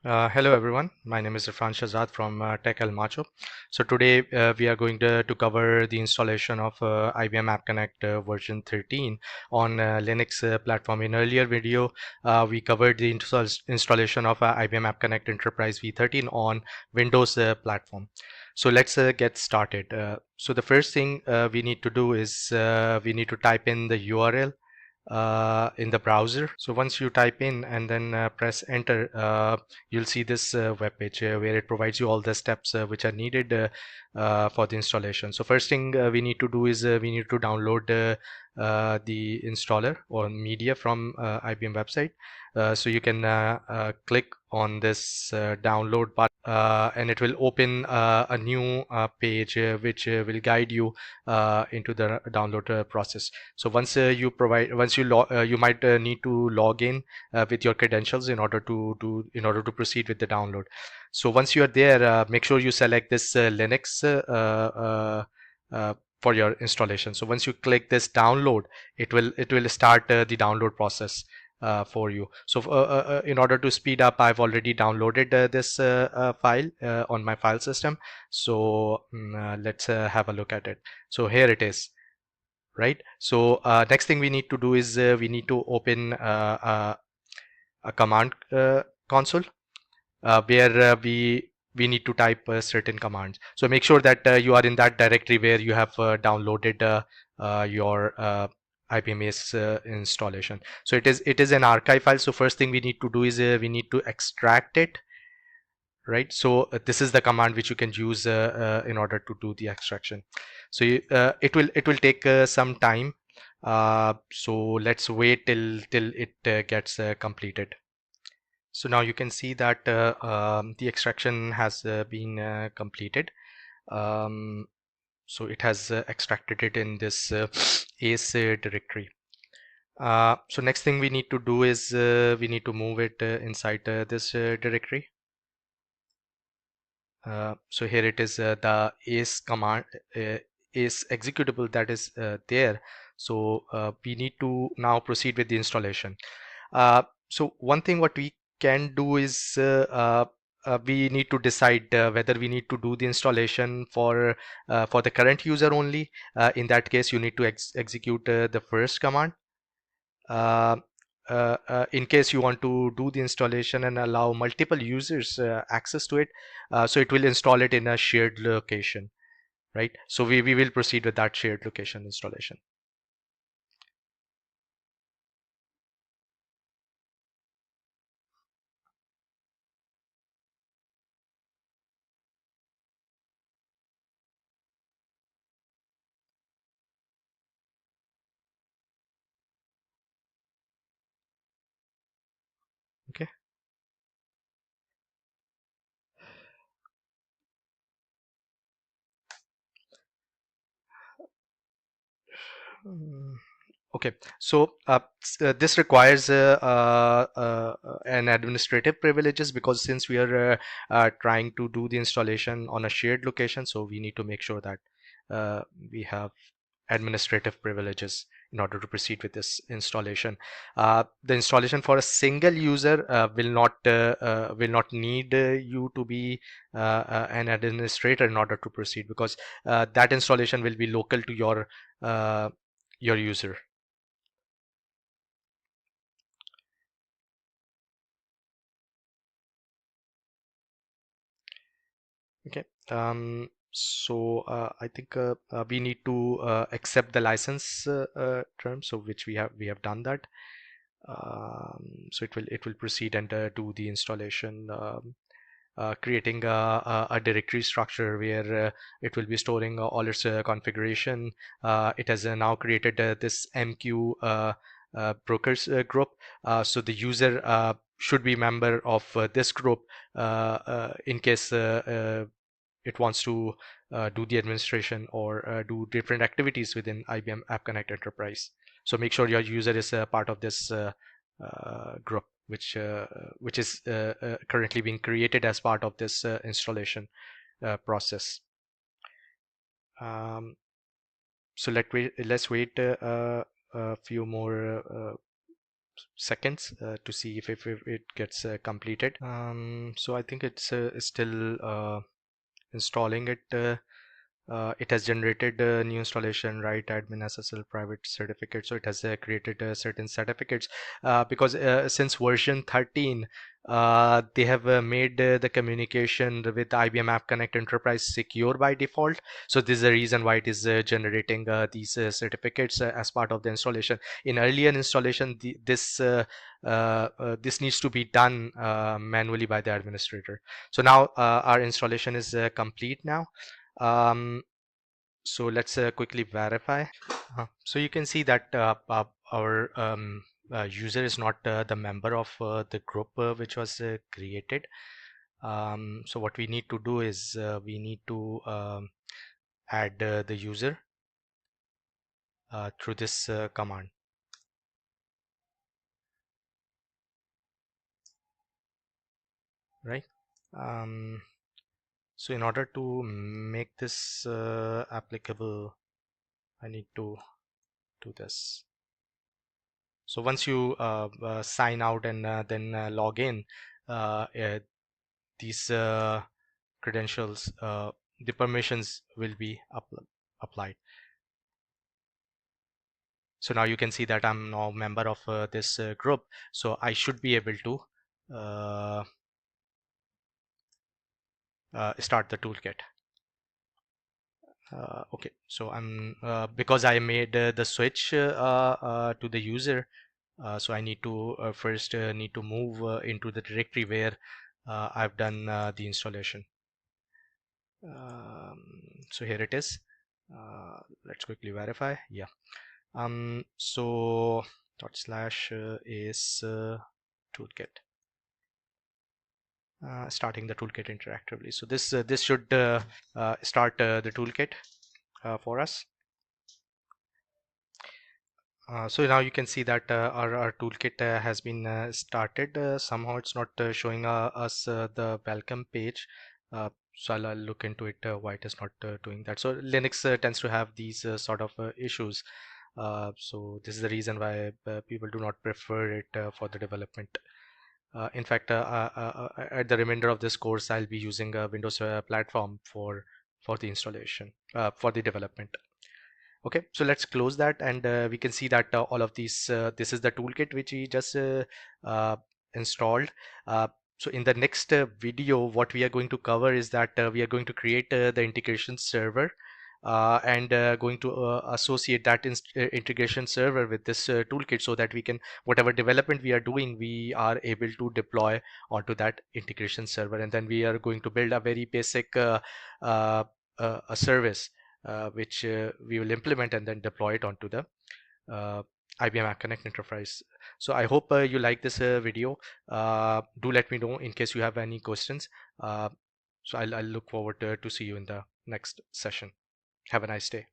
Hello everyone, my name is Irfan Shahzad from Tech El Macho. So today we are going to cover the installation of IBM App Connect version 13 on Linux platform. In earlier video, we covered the installation of IBM App Connect Enterprise v13 on Windows platform. So let's get started. So the first thing we need to do is we need to type in the URL in the browser. So once you type in and then press enter, you'll see this web page where it provides you all the steps which are needed for the installation. So first thing we need to do is we need to download the installer or media from IBM website. So you can click on this download button and it will open a new page which will guide you into the download process. So you might need to log in with your credentials in order to proceed with the download. So once you are there, make sure you select this Linux for your installation. So once you click this download, it will start the download process for you. So in order to speed up, I've already downloaded this file on my file system. So let's have a look at it. So here it is, right? So next thing we need to do is we need to open a command console where we need to type certain commands. So make sure that you are in that directory where you have downloaded your IBM-ace installation. So it is an archive file. So first thing we need to do is we need to extract it, right? So this is the command which you can use in order to do the extraction. So it will take some time. So let's wait till it gets completed. So now you can see that the extraction has been completed. Um, so it has extracted it in this ace directory. So next thing we need to do is we need to move it inside this directory. So here it is, the ace command, ace executable that is there. So we need to now proceed with the installation. So one thing what we can do is we need to decide whether we need to do the installation for the current user only. In that case, you need to execute the first command. Uh, in case you want to do the installation and allow multiple users access to it, so it will install it in a shared location, right? So we will proceed with that shared location installation. Okay. Mm. Okay, so this requires an administrative privileges, because since we are trying to do the installation on a shared location, so we need to make sure that we have administrative privileges in order to proceed with this installation. The installation for a single user will not need you to be an administrator in order to proceed, because that installation will be local to your user. Okay. So I think we need to accept the license terms, so which we have done that. So it will proceed and do the installation, creating a directory structure where it will be storing all its configuration. It has now created this MQ brokers group. So the user should be member of this group in case it wants to do the administration or do different activities within IBM App Connect Enterprise. So make sure your user is part of this group, which is currently being created as part of this installation process. Um, so let's wait a few more seconds to see if it gets completed. So I think it's still installing it. It has generated a new installation, right? Admin SSL private certificate. So it has created certain certificates because since version 13, they have made the communication with IBM App Connect Enterprise secure by default. So this is the reason why it is generating these certificates as part of the installation. In earlier installation, this needs to be done manually by the administrator. So now our installation is complete now. So let's quickly verify. So you can see that our user is not the member of the group which was created. So what we need to do is we need to add the user through this command, right? Um, so in order to make this applicable, I need to do this. So once you sign out and then log in, these credentials, the permissions will be applied. So now you can see that I'm now a member of this group. So I should be able to start the toolkit. Okay, so I'm because I made the switch to the user. So I need to first need to move into the directory where I've done the installation. So here it is. Let's quickly verify. Yeah. So dot slash is toolkit. Starting the toolkit interactively. So this should start the toolkit for us. So now you can see that our toolkit has been started. Somehow it's not showing us the welcome page. So I'll look into it why it is not doing that. So Linux tends to have these sort of issues. So this is the reason why people do not prefer it for the development. In fact, at the remainder of this course, I'll be using a Windows platform for the installation, for the development. Okay, so let's close that, and we can see that all of these, this is the toolkit which we just uh, installed. So in the next video, what we are going to cover is that we are going to create the integration server and going to associate that integration server with this toolkit so that we can, whatever development we are doing, we are able to deploy onto that integration server. And then we are going to build a very basic a service which we will implement and then deploy it onto the uh, IBM App Connect Enterprise. So I hope you like this video. Do let me know in case you have any questions. So I'll look forward to see you in the next session. Have a nice day.